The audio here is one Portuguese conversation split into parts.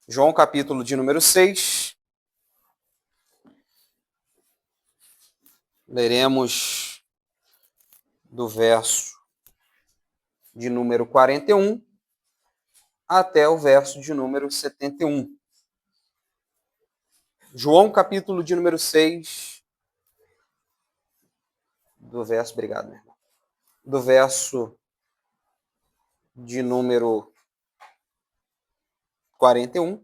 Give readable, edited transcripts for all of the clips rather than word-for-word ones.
João capítulo de número 6. Leremos do verso de número 41 até o verso de número 71. João capítulo de número 6, do verso, obrigado, meu irmão, do verso de número 41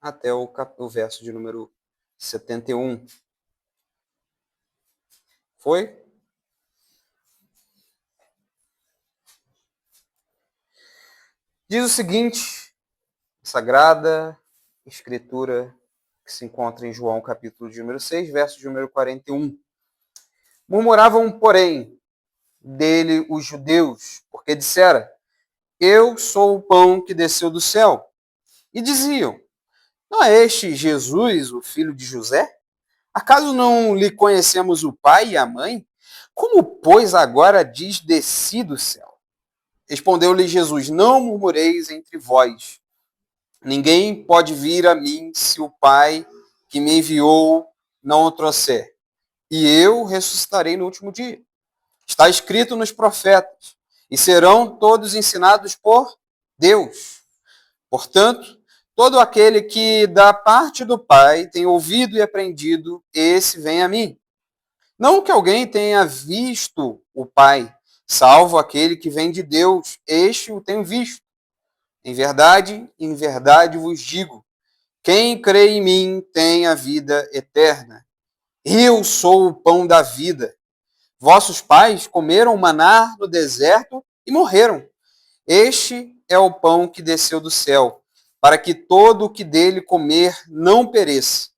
até o verso de número 71. Foi? Diz o seguinte, Sagrada Escritura, que se encontra em João capítulo de número 6, verso de número 41. Murmuravam, porém, dele os judeus, porque dissera: eu sou o pão que desceu do céu. E diziam: não é este Jesus, o filho de José? Acaso não lhe conhecemos o pai e a mãe? Como, pois, agora diz: desci do céu? Respondeu-lhe Jesus: não murmureis entre vós. Ninguém pode vir a mim se o Pai que me enviou não o trouxer. E eu ressuscitarei no último dia. Está escrito nos profetas, e serão todos ensinados por Deus. Portanto, todo aquele que da parte do Pai tem ouvido e aprendido, esse vem a mim. Não que alguém tenha visto o Pai, salvo aquele que vem de Deus, este o tem visto. Em verdade vos digo, quem crê em mim tem a vida eterna. Eu sou o pão da vida. Vossos pais comeram maná no deserto e morreram. Este é o pão que desceu do céu, para que todo o que dele comer não pereça.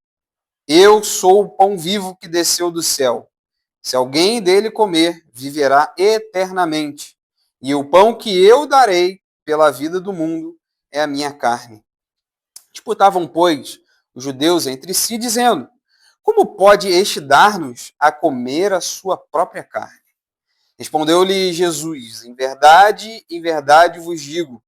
Eu sou o pão vivo que desceu do céu. Se alguém dele comer, viverá eternamente. E o pão que eu darei pela vida do mundo é a minha carne. Disputavam, pois, os judeus entre si, dizendo: como pode este dar-nos a comer a sua própria carne? Respondeu-lhe Jesus: em verdade vos digo,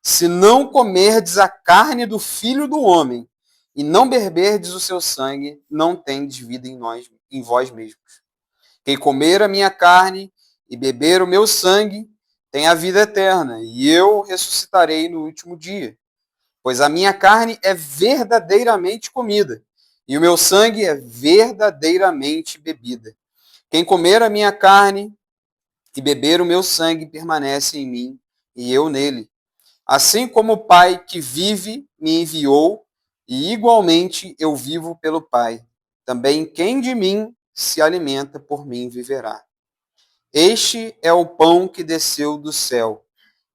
se não comerdes a carne do Filho do Homem e não beberdes o seu sangue, não tendes vida em vós mesmos. Quem comer a minha carne e beber o meu sangue tem a vida eterna, e eu ressuscitarei no último dia. Pois a minha carne é verdadeiramente comida, e o meu sangue é verdadeiramente bebida. Quem comer a minha carne e beber o meu sangue permanece em mim, e eu nele. Assim como o Pai que vive me enviou, e igualmente eu vivo pelo Pai. Também quem de mim se alimenta por mim viverá. Este é o pão que desceu do céu,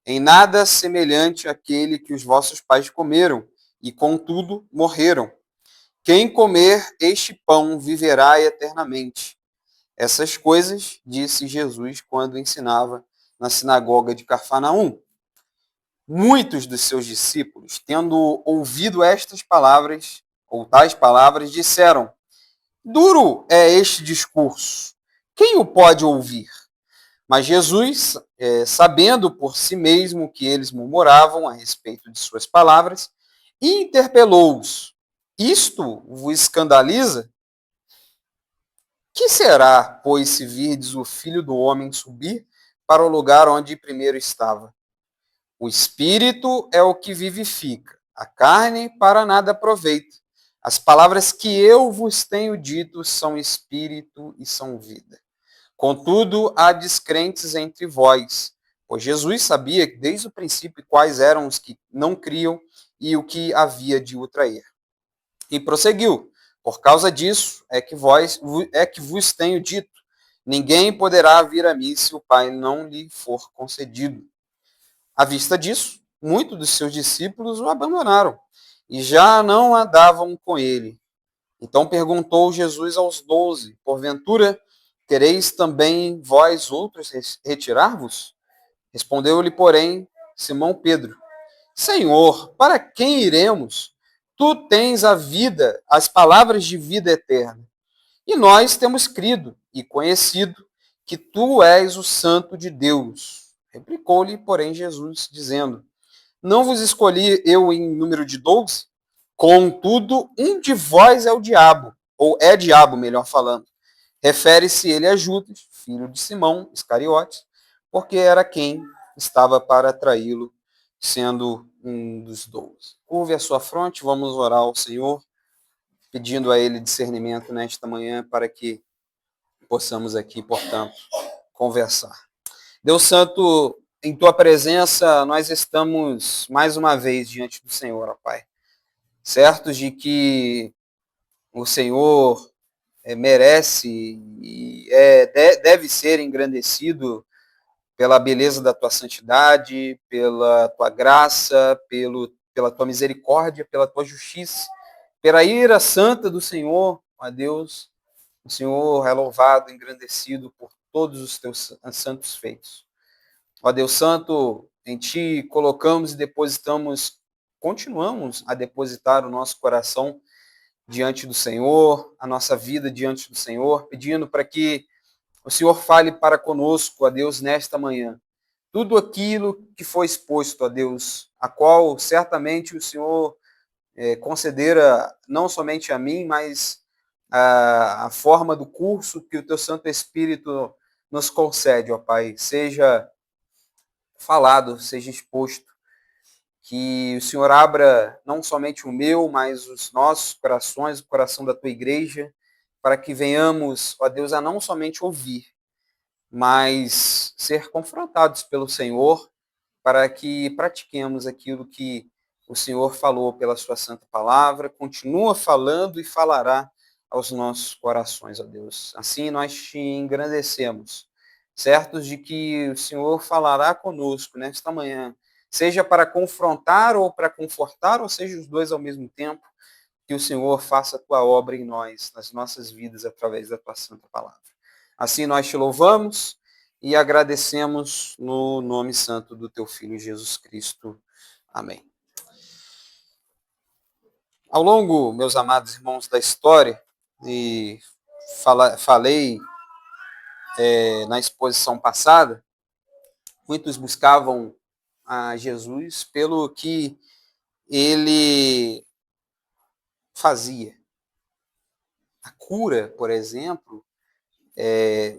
em nada semelhante àquele que os vossos pais comeram, e contudo morreram. Quem comer este pão viverá eternamente. Essas coisas disse Jesus quando ensinava na sinagoga de Cafarnaum. Muitos dos seus discípulos, tendo ouvido estas palavras, ou tais palavras, disseram: duro é este discurso. Quem o pode ouvir? Mas Jesus, sabendo por si mesmo que eles murmuravam a respeito de suas palavras, interpelou-os: isto vos escandaliza? Que será, pois, se virdes o Filho do Homem subir para o lugar onde primeiro estava? O Espírito é o que vivifica, a carne para nada aproveita. As palavras que eu vos tenho dito são Espírito e são vida. Contudo, há descrentes entre vós, pois Jesus sabia que desde o princípio quais eram os que não criam e o que havia de o trair. E prosseguiu: por causa disso é que vos tenho dito, ninguém poderá vir a mim se o Pai não lhe for concedido. À vista disso, muitos dos seus discípulos o abandonaram e já não andavam com ele. Então perguntou Jesus aos 12: porventura quereis também vós outros retirar-vos? Respondeu-lhe, porém, Simão Pedro: Senhor, para quem iremos? Tu tens a vida, as palavras de vida eterna. E nós temos crido e conhecido que tu és o Santo de Deus. Replicou-lhe, porém, Jesus, dizendo: não vos escolhi eu em número de 12? Contudo, um de vós é o diabo, ou é diabo, melhor falando. Refere-se ele a Judas, filho de Simão Iscariotes, porque era quem estava para traí-lo, sendo um dos 12. Curve a sua fronte, vamos orar ao Senhor, pedindo a Ele discernimento nesta manhã, para que possamos aqui, portanto, conversar. Deus Santo, em Tua presença, nós estamos mais uma vez diante do Senhor, ó Pai, certos de que o Senhor merece e deve ser engrandecido pela beleza da tua santidade, pela tua graça, pela tua misericórdia, pela tua justiça, pela ira santa do Senhor, ó Deus. O Senhor é louvado, engrandecido por todos os teus santos feitos. Ó Deus Santo, em ti colocamos e continuamos a depositar o nosso coração diante do Senhor, a nossa vida diante do Senhor, pedindo para que o Senhor fale para conosco, ó Deus, nesta manhã. Tudo aquilo que foi exposto, ó Deus, a qual certamente o Senhor concedera não somente a mim, mas a forma do curso que o Teu Santo Espírito nos concede, ó Pai, seja falado, seja exposto. Que o Senhor abra não somente o meu, mas os nossos corações, o coração da Tua igreja, para que venhamos, ó Deus, a não somente ouvir, mas ser confrontados pelo Senhor, para que pratiquemos aquilo que o Senhor falou pela sua santa palavra, continua falando e falará aos nossos corações, ó Deus. Assim nós te engrandecemos, certos de que o Senhor falará conosco nesta manhã, seja para confrontar ou para confortar, ou seja os dois ao mesmo tempo, que o Senhor faça a tua obra em nós, nas nossas vidas, através da tua santa palavra. Assim nós te louvamos e agradecemos no nome santo do teu Filho Jesus Cristo. Amém. Ao longo, meus amados irmãos, da história, e falei na exposição passada, muitos buscavam a Jesus pelo que ele fazia. A cura, por exemplo,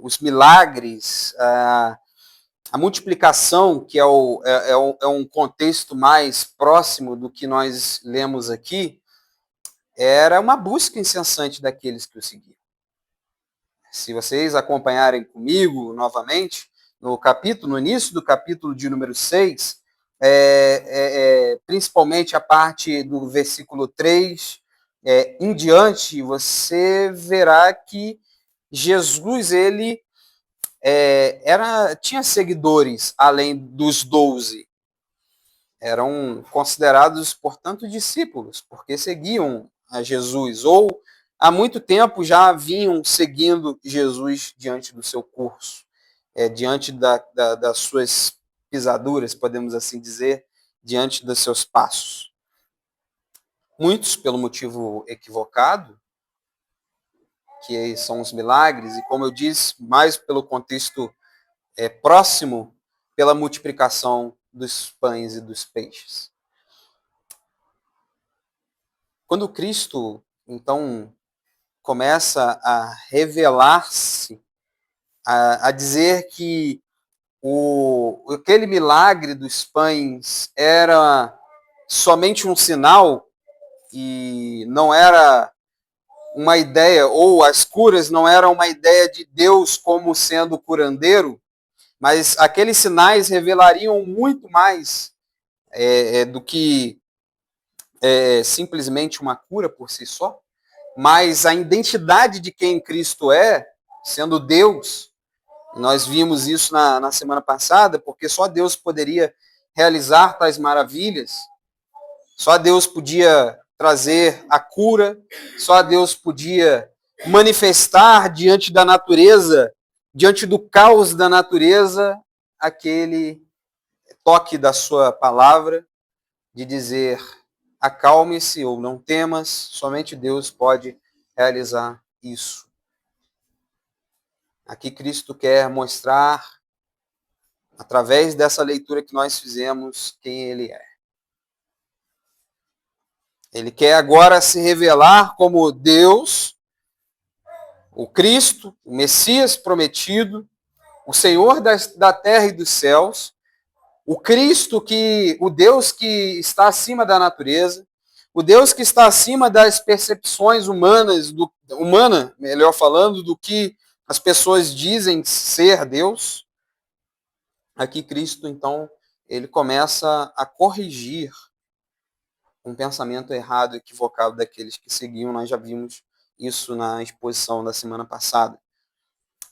os milagres, a multiplicação, que é um contexto mais próximo do que nós lemos aqui, era uma busca incessante daqueles que o seguiam. Se vocês acompanharem comigo novamente, no início do capítulo de número 6, principalmente a parte do versículo 3 em diante, você verá que Jesus, ele tinha seguidores além dos 12. Eram considerados, portanto, discípulos, porque seguiam a Jesus, ou há muito tempo já vinham seguindo Jesus diante do seu curso, diante das suas pisaduras, podemos assim dizer, diante dos seus passos. Muitos, pelo motivo equivocado, que são os milagres, e como eu disse, mais pelo contexto próximo, pela multiplicação dos pães e dos peixes. Quando Cristo, então, começa a revelar-se, a dizer que aquele milagre dos pães era somente um sinal e não era uma ideia, ou as curas não eram uma ideia de Deus como sendo curandeiro, mas aqueles sinais revelariam muito mais do que simplesmente uma cura por si só, mas a identidade de quem Cristo é, sendo Deus. Nós vimos isso na semana passada, porque só Deus poderia realizar tais maravilhas, só Deus podia trazer a cura, só Deus podia manifestar diante da natureza, diante do caos da natureza, aquele toque da sua palavra, de dizer: acalme-se ou não temas, somente Deus pode realizar isso. Aqui Cristo quer mostrar, através dessa leitura que nós fizemos, quem Ele é. Ele quer agora se revelar como Deus, o Cristo, o Messias prometido, o Senhor da terra e dos céus, o Cristo o Deus que está acima da natureza, o Deus que está acima das percepções humanas, melhor falando, do que as pessoas dizem ser Deus. Aqui Cristo, então, ele começa a corrigir um pensamento errado, equivocado daqueles que seguiam. Nós já vimos isso na exposição da semana passada.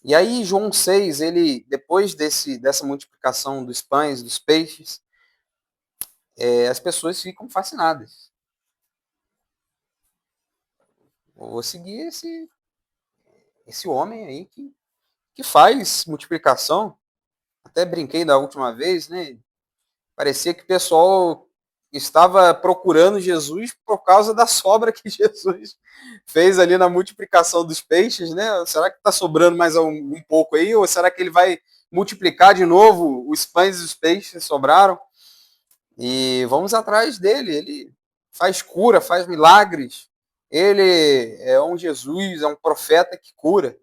E aí, João 6, ele, depois dessa multiplicação dos pães, dos peixes, as pessoas ficam fascinadas. Vou seguir esse homem aí que faz multiplicação. Até brinquei da última vez, né? Parecia que o pessoal estava procurando Jesus por causa da sobra que Jesus fez ali na multiplicação dos peixes, né? Será que está sobrando mais um pouco aí? Ou será que ele vai multiplicar de novo os pães e os peixes que sobraram? E vamos atrás dele. Ele faz cura, faz milagres. Ele é um Jesus, é um profeta que cura.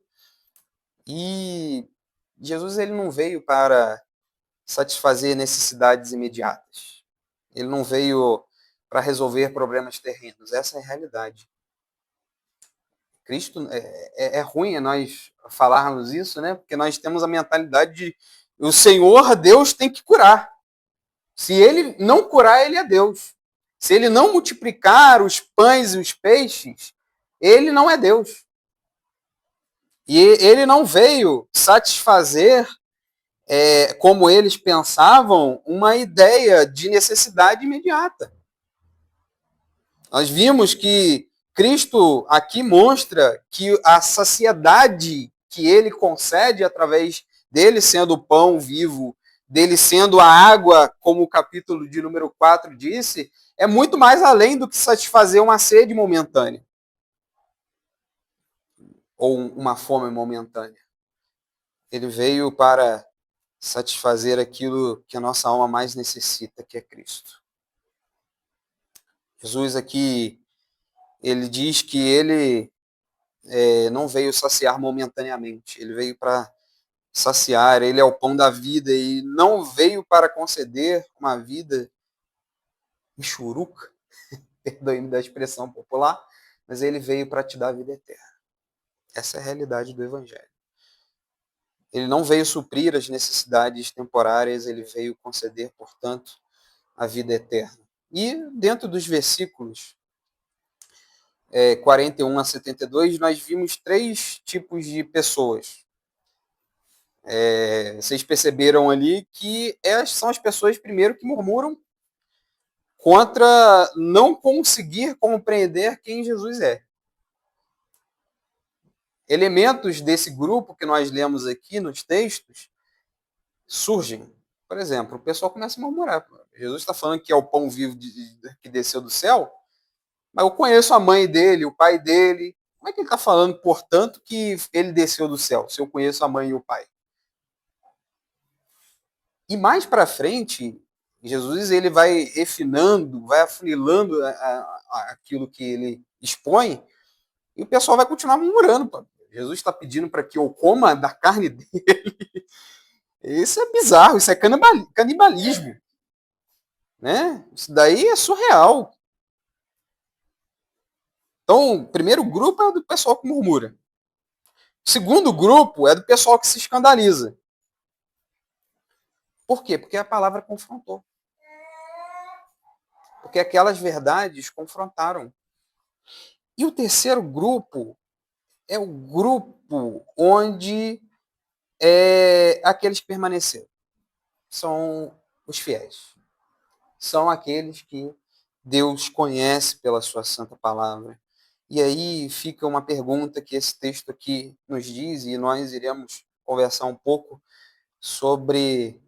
E Jesus ele não veio para satisfazer necessidades imediatas. Ele não veio para resolver problemas terrenos. Essa é a realidade. Cristo é ruim nós falarmos isso, né? Porque nós temos a mentalidade de o Senhor Deus tem que curar. Se ele não curar, ele é Deus. Se ele não multiplicar os pães e os peixes, ele não é Deus. E ele não veio satisfazer, como eles pensavam, uma ideia de necessidade imediata. Nós vimos que Cristo aqui mostra que a saciedade que ele concede através dele sendo o pão vivo, dele sendo a água, como o capítulo de número 4 disse, é muito mais além do que satisfazer uma sede momentânea ou uma fome momentânea. Ele veio para satisfazer aquilo que a nossa alma mais necessita, que é Cristo. Jesus aqui, ele diz que ele não veio saciar momentaneamente, ele veio para saciar, ele é o pão da vida e não veio para conceder uma vida michuruca, perdoe-me da expressão popular, mas ele veio para te dar a vida eterna. Essa é a realidade do Evangelho. Ele não veio suprir as necessidades temporárias, ele veio conceder, portanto, a vida eterna. E dentro dos versículos 41 a 72, nós vimos 3 tipos de pessoas. Vocês perceberam ali que são as pessoas, primeiro, que murmuram contra não conseguir compreender quem Jesus é. Elementos desse grupo que nós lemos aqui nos textos surgem. Por exemplo, o pessoal começa a murmurar. Jesus está falando que é o pão vivo que desceu do céu, mas eu conheço a mãe dele, o pai dele. Como é que ele está falando, portanto, que ele desceu do céu, se eu conheço a mãe e o pai? E mais para frente, Jesus ele vai refinando, vai afunilando aquilo que ele expõe, e o pessoal vai continuar murmurando. Pô. Jesus está pedindo para que eu coma da carne dele. Isso é bizarro, isso é canibalismo. Né? Isso daí é surreal. Então, o primeiro grupo é do pessoal que murmura. O segundo grupo é do pessoal que se escandaliza. Por quê? Porque a palavra confrontou. Porque aquelas verdades confrontaram. E o terceiro grupo é o grupo onde aqueles que permaneceram. São os fiéis. São aqueles que Deus conhece pela sua santa palavra. E aí fica uma pergunta que esse texto aqui nos diz, e nós iremos conversar um pouco sobre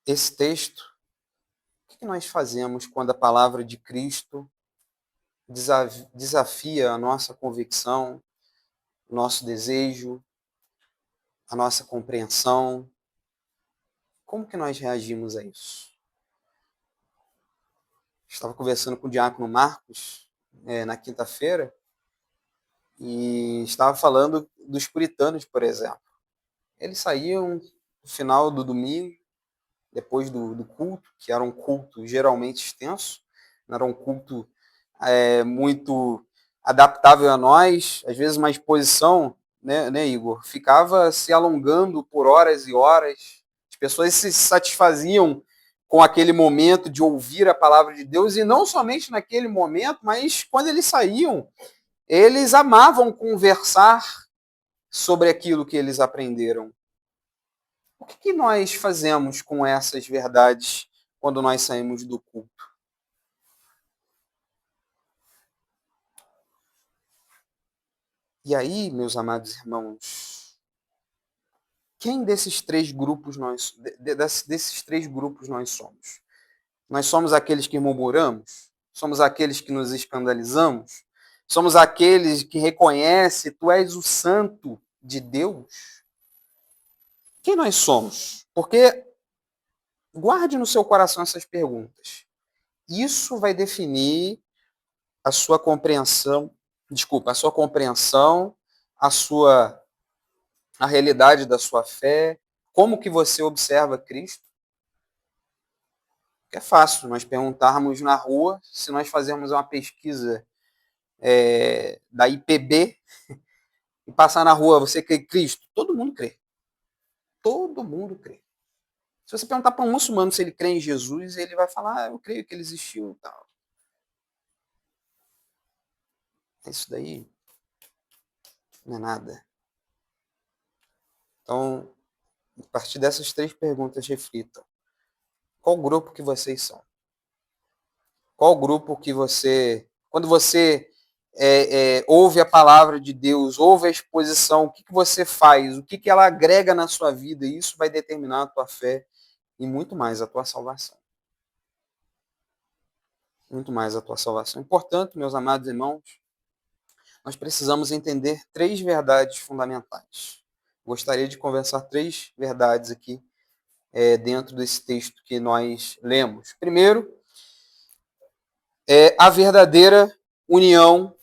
esse texto. O que nós fazemos quando a palavra de Cristo desafia a nossa convicção, o nosso desejo, a nossa compreensão? Como que nós reagimos a isso? Estava conversando com o diácono Marcos na quinta-feira e estava falando dos puritanos, por exemplo. Eles saíam no final do domingo, depois do culto, que era um culto geralmente extenso, não era um culto muito adaptável a nós, às vezes uma exposição, né, Igor, ficava se alongando por horas e horas, as pessoas se satisfaziam com aquele momento de ouvir a palavra de Deus, e não somente naquele momento, mas quando eles saíam, eles amavam conversar sobre aquilo que eles aprenderam. O que nós fazemos com essas verdades quando nós saímos do culto? E aí, meus amados irmãos, quem desses três grupos nós somos? Nós somos aqueles que murmuramos? Somos aqueles que nos escandalizamos? Somos aqueles que reconhecem tu és o santo de Deus? Quem nós somos? Porque guarde no seu coração essas perguntas. Isso vai definir a sua compreensão, a realidade da sua fé, como que você observa Cristo. É fácil nós perguntarmos na rua, se nós fazermos uma pesquisa da IPB e passar na rua, você crê em Cristo? Todo mundo crê. Todo mundo crê. Se você perguntar para um muçulmano se ele crê em Jesus, ele vai falar, eu creio que ele existiu e tal. Isso daí não é nada. Então, a partir dessas três perguntas, reflitam. Qual grupo que vocês são? Qual grupo que você... Quando você ouve a palavra de Deus, ouve a exposição, o que você faz? O que ela agrega na sua vida? E isso vai determinar a tua fé e muito mais a tua salvação. Muito mais a tua salvação. Portanto, meus amados irmãos, nós precisamos entender três verdades fundamentais. Gostaria de conversar três verdades aqui dentro desse texto que nós lemos. Primeiro, a verdadeira união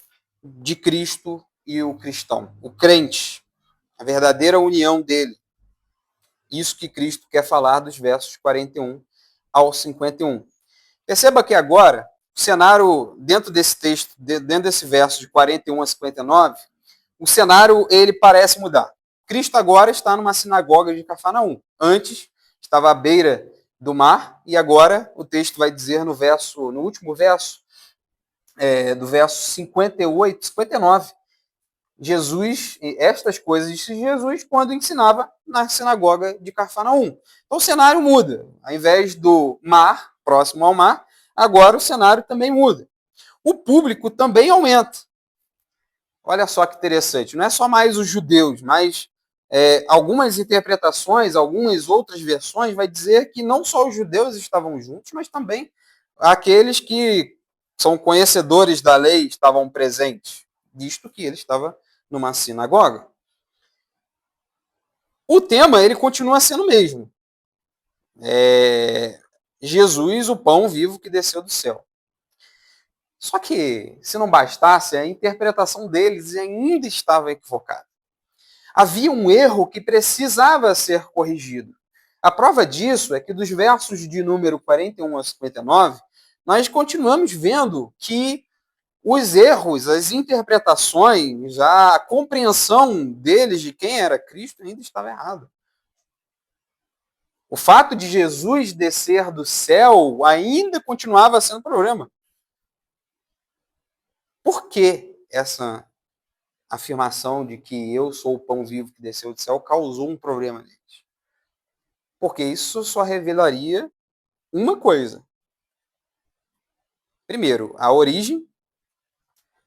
de Cristo e o cristão, o crente, a verdadeira união dele. Isso que Cristo quer falar dos versos 41 ao 51. Perceba que agora, o cenário dentro desse texto, dentro desse verso de 41 a 59, o cenário ele parece mudar. Cristo agora está numa sinagoga de Cafarnaum. Antes estava à beira do mar e agora o texto vai dizer no último verso, do verso 58, 59, estas coisas disse Jesus quando ensinava na sinagoga de Cafarnaum. Então o cenário muda. Ao invés do mar, próximo ao mar, agora o cenário também muda. O público também aumenta. Olha só que interessante. Não é só mais os judeus, mas algumas interpretações, algumas outras versões vai dizer que não só os judeus estavam juntos, mas também aqueles que são conhecedores da lei estavam presentes, visto que ele estava numa sinagoga. O tema ele continua sendo o mesmo. Jesus, o pão vivo que desceu do céu. Só que, se não bastasse, a interpretação deles ainda estava equivocada. Havia um erro que precisava ser corrigido. A prova disso é que dos versos de número 41 a 59, nós continuamos vendo que os erros, as interpretações, a compreensão deles de quem era Cristo ainda estava errada. O fato de Jesus descer do céu ainda continuava sendo problema. Por que essa afirmação de que eu sou o pão vivo que desceu do céu causou um problema neles? Porque isso só revelaria uma coisa. Primeiro, a origem,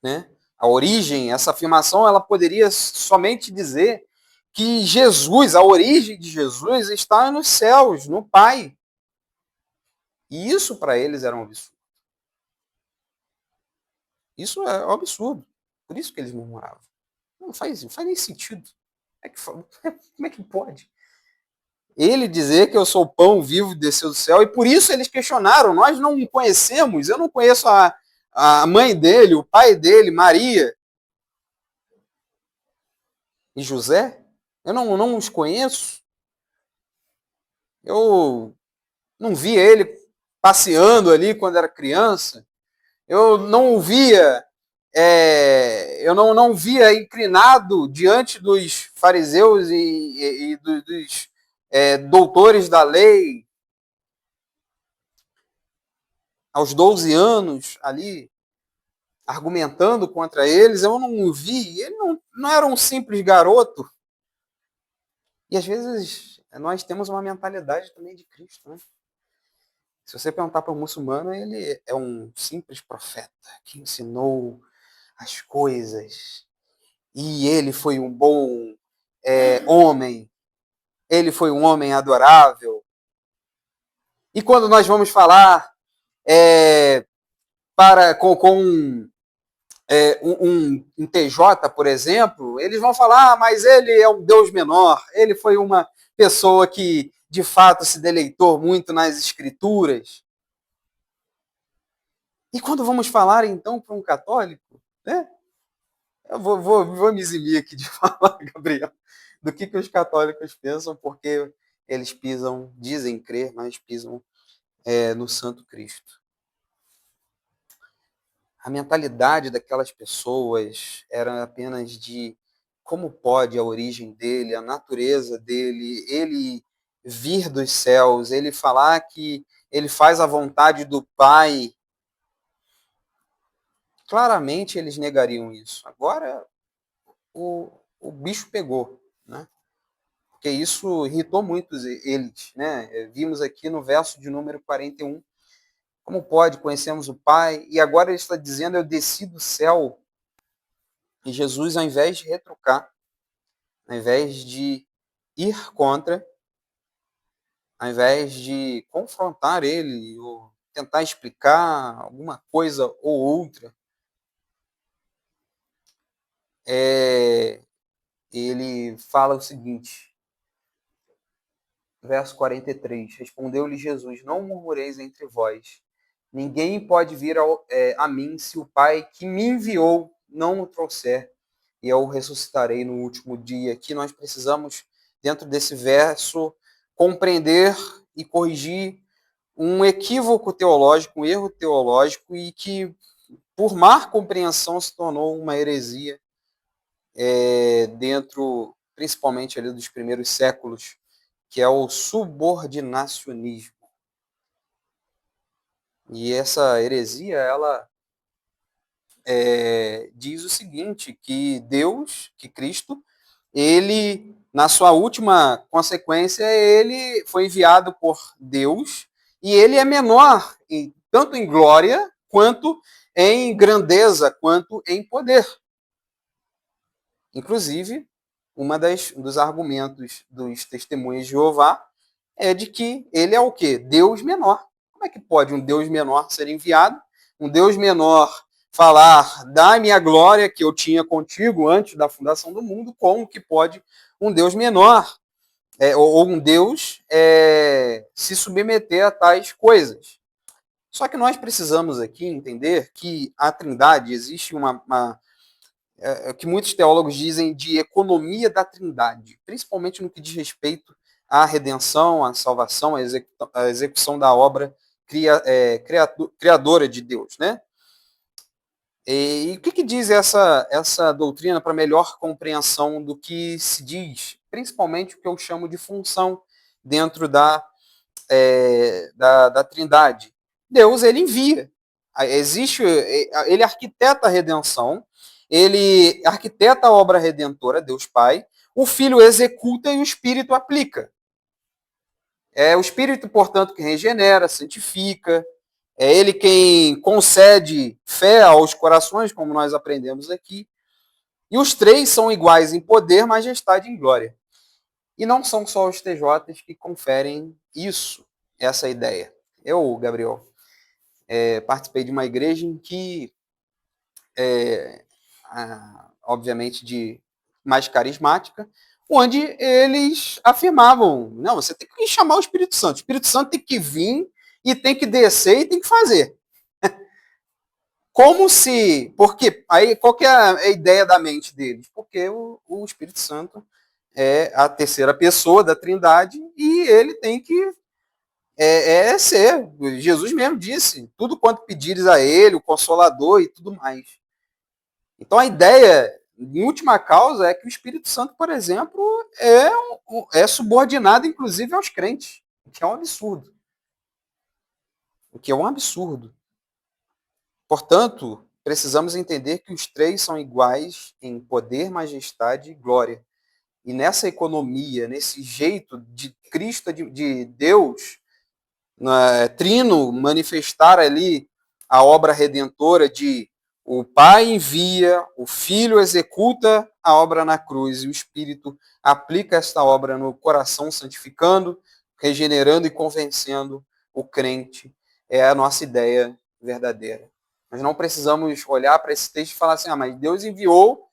né? A origem, essa afirmação, ela poderia somente dizer que Jesus, a origem de Jesus está nos céus, no Pai. E isso para eles era um absurdo. Isso é um absurdo. Por isso que eles murmuravam. Não faz nem sentido. Como é que pode? Ele dizer que eu sou o pão vivo que desceu do céu, e por isso eles questionaram, nós não conhecemos, eu não conheço a mãe dele, o pai dele, Maria e José, eu não os conheço, eu não via ele passeando ali quando era criança, eu não o via, eu não via inclinado diante dos fariseus e dos doutores da lei, aos 12 anos ali, argumentando contra eles, eu não o vi, ele não era um simples garoto. E às vezes nós temos uma mentalidade também de Cristo, né? Se você perguntar para um muçulmano, ele é um simples profeta que ensinou as coisas. E ele foi um bom homem. Ele foi um homem adorável. E quando nós vamos falar com um TJ, por exemplo, eles vão falar, mas ele é um Deus menor, ele foi uma pessoa que de fato se deleitou muito nas escrituras. E quando vamos falar então para um católico, né? Eu vou me eximir aqui de falar, Gabriel, do que os católicos pensam, porque eles pisam, dizem crer, mas pisam no Santo Cristo. A mentalidade daquelas pessoas era apenas de como pode a origem dele, a natureza dele, ele vir dos céus, ele falar que ele faz a vontade do Pai. Claramente eles negariam isso. Agora o bicho pegou, né? Porque isso irritou muito eles, né? Vimos aqui no verso de número 41, como pode, conhecemos o Pai, e agora ele está dizendo, eu desci do céu. E Jesus, ao invés de retrucar, ao invés de ir contra, ao invés de confrontar ele, ou tentar explicar alguma coisa ou outra, ele fala o seguinte, verso 43, respondeu-lhe Jesus, não murmureis entre vós, ninguém pode vir a mim se o Pai que me enviou não o trouxer, e eu o ressuscitarei no último dia. Aqui nós precisamos, dentro desse verso, compreender e corrigir um equívoco teológico, um erro teológico, e que, por má compreensão, se tornou uma heresia dentro, principalmente ali dos primeiros séculos, que é o subordinacionismo. E essa heresia, ela diz o seguinte, que Deus, que Cristo, ele, na sua última consequência, ele foi enviado por Deus e ele é menor, tanto em glória, quanto em grandeza, quanto em poder. Inclusive, dos argumentos dos testemunhas de Jeová é de que ele é o quê? Deus menor. Como é que pode um Deus menor ser enviado? Um Deus menor falar da minha glória que eu tinha contigo antes da fundação do mundo, como que pode um Deus menor ou um Deus se submeter a tais coisas? Só que nós precisamos aqui entender que a Trindade existe que muitos teólogos dizem de economia da Trindade, principalmente no que diz respeito à redenção, à salvação, à execução da obra criadora de Deus, né? E o que diz essa doutrina para melhor compreensão do que se diz, principalmente o que eu chamo de função dentro da Trindade? Deus, ele envia. Ele arquiteta a redenção, ele arquiteta a obra redentora, Deus Pai, o Filho executa e o Espírito aplica. É o Espírito, portanto, que regenera, santifica, é ele quem concede fé aos corações, como nós aprendemos aqui. E os três são iguais em poder, majestade e em glória. E não são só os TJs que conferem isso, essa ideia. Eu, Gabriel, participei de uma igreja em que, obviamente, mais carismática, onde eles afirmavam, não, você tem que chamar o Espírito Santo. O Espírito Santo tem que vir e tem que descer e tem que fazer. Como se... Porque aí, qual que é a ideia da mente deles? Porque o Espírito Santo é a terceira pessoa da Trindade e ele tem que ser. Jesus mesmo disse, tudo quanto pedires a ele, o Consolador e tudo mais. Então a ideia, em última causa, é que o Espírito Santo, por exemplo, é subordinado, inclusive, aos crentes, o que é um absurdo. O que é um absurdo. Portanto, precisamos entender que os três são iguais em poder, majestade e glória. E nessa economia, nesse jeito de Cristo, de Deus, Trino, manifestar ali a obra redentora de o Pai envia, o Filho executa a obra na cruz e o Espírito aplica esta obra no coração, santificando, regenerando e convencendo o crente. É a nossa ideia verdadeira. Nós não precisamos olhar para esse texto e falar assim, mas Deus enviou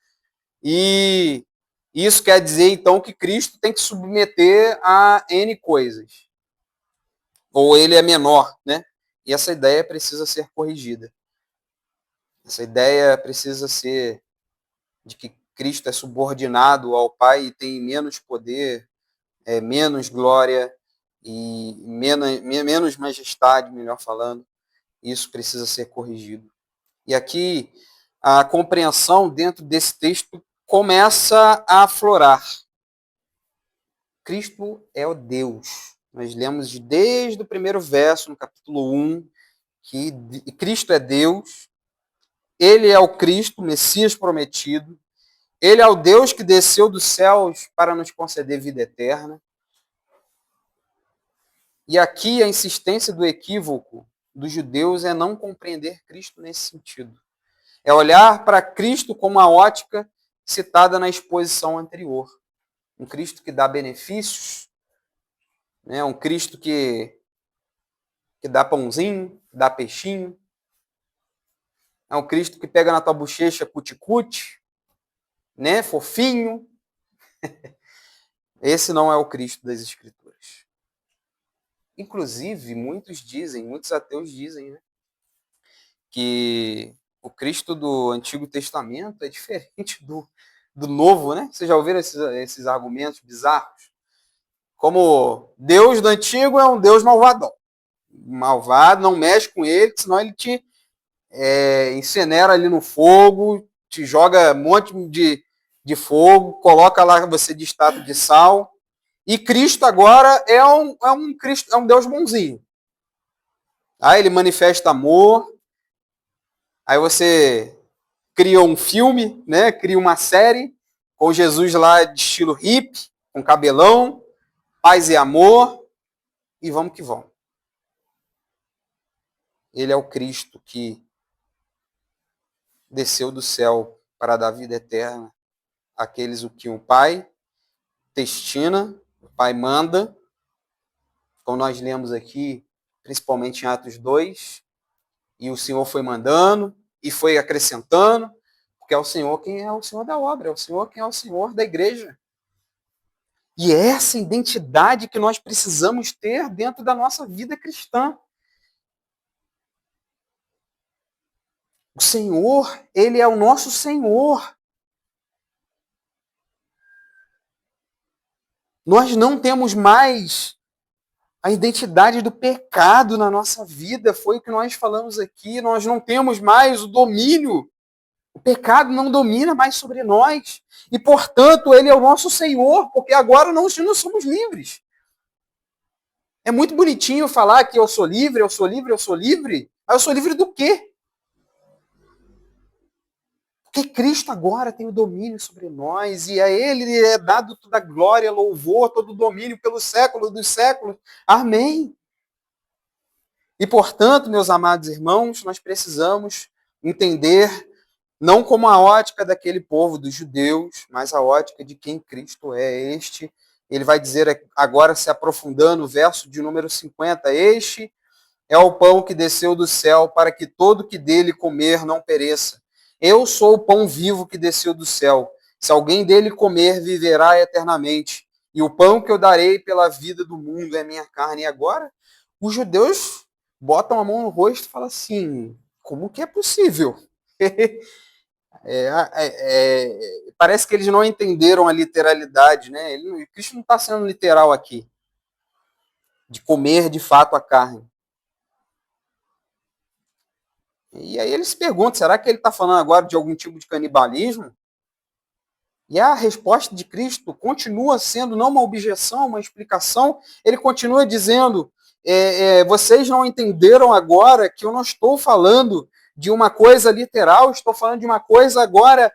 e isso quer dizer, então, que Cristo tem que submeter a N coisas. Ou ele é menor, né? E essa ideia precisa ser corrigida. Essa ideia precisa ser de que Cristo é subordinado ao Pai e tem menos poder, menos glória e menos majestade, melhor falando. Isso precisa ser corrigido. E aqui a compreensão dentro desse texto começa a aflorar. Cristo é o Deus. Nós lemos desde o primeiro verso, no capítulo 1, que Cristo é Deus, ele é o Cristo, o Messias prometido, ele é o Deus que desceu dos céus para nos conceder vida eterna. E aqui a insistência do equívoco dos judeus é não compreender Cristo nesse sentido. É olhar para Cristo como a ótica citada na exposição anterior. Um Cristo que dá benefícios, né? Um Cristo que dá pãozinho, que dá peixinho. É um Cristo que pega na tua bochecha cuticute, né? Fofinho. Esse não é o Cristo das Escrituras. Inclusive, muitos ateus dizem, né, que o Cristo do Antigo Testamento é diferente do Novo, né? Vocês já ouviram esses argumentos bizarros? Como Deus do Antigo é um Deus malvadão. Malvado, não mexe com ele, senão ele te incinera ali no fogo, te joga um monte de fogo, coloca lá você de estátua de sal. E Cristo agora é um Deus bonzinho. Aí ele manifesta amor. Aí você cria um filme, né? Cria uma série com Jesus lá de estilo hippie, com cabelão, paz e amor, e vamos que vamos. Ele é o Cristo que desceu do céu para dar vida eterna àqueles o que o Pai destina, o Pai manda, como nós lemos aqui, principalmente em Atos 2, e o Senhor foi mandando e foi acrescentando, porque é o Senhor quem é o Senhor da obra, é o Senhor quem é o Senhor da igreja. E é essa identidade que nós precisamos ter dentro da nossa vida cristã. O Senhor, ele é o nosso Senhor. Nós não temos mais a identidade do pecado na nossa vida, foi o que nós falamos aqui. Nós não temos mais o domínio. O pecado não domina mais sobre nós. E, portanto, ele é o nosso Senhor, porque agora nós não somos livres. É muito bonitinho falar que eu sou livre, eu sou livre, eu sou livre. Mas eu sou livre do quê? Porque Cristo agora tem o domínio sobre nós, e a Ele é dado toda a glória, louvor, todo o domínio pelos séculos dos séculos. Amém. E, portanto, meus amados irmãos, nós precisamos entender, não como a ótica daquele povo, dos judeus, mas a ótica de quem Cristo é. Ele vai dizer agora, se aprofundando, o verso de número 50, este é o pão que desceu do céu, para que todo que dele comer não pereça. Eu sou o pão vivo que desceu do céu. se alguém dele comer, viverá eternamente. E o pão que eu darei pela vida do mundo é minha carne. E agora, os judeus botam a mão no rosto e falam assim, como que é possível? Parece que eles não entenderam a literalidade, né? Cristo não está sendo literal aqui, de comer de fato a carne. E aí eles se perguntam, será que ele está falando agora de algum tipo de canibalismo? E a resposta de Cristo continua sendo não uma objeção, uma explicação. Ele continua dizendo, vocês não entenderam agora que eu não estou falando de uma coisa literal, estou falando de uma coisa agora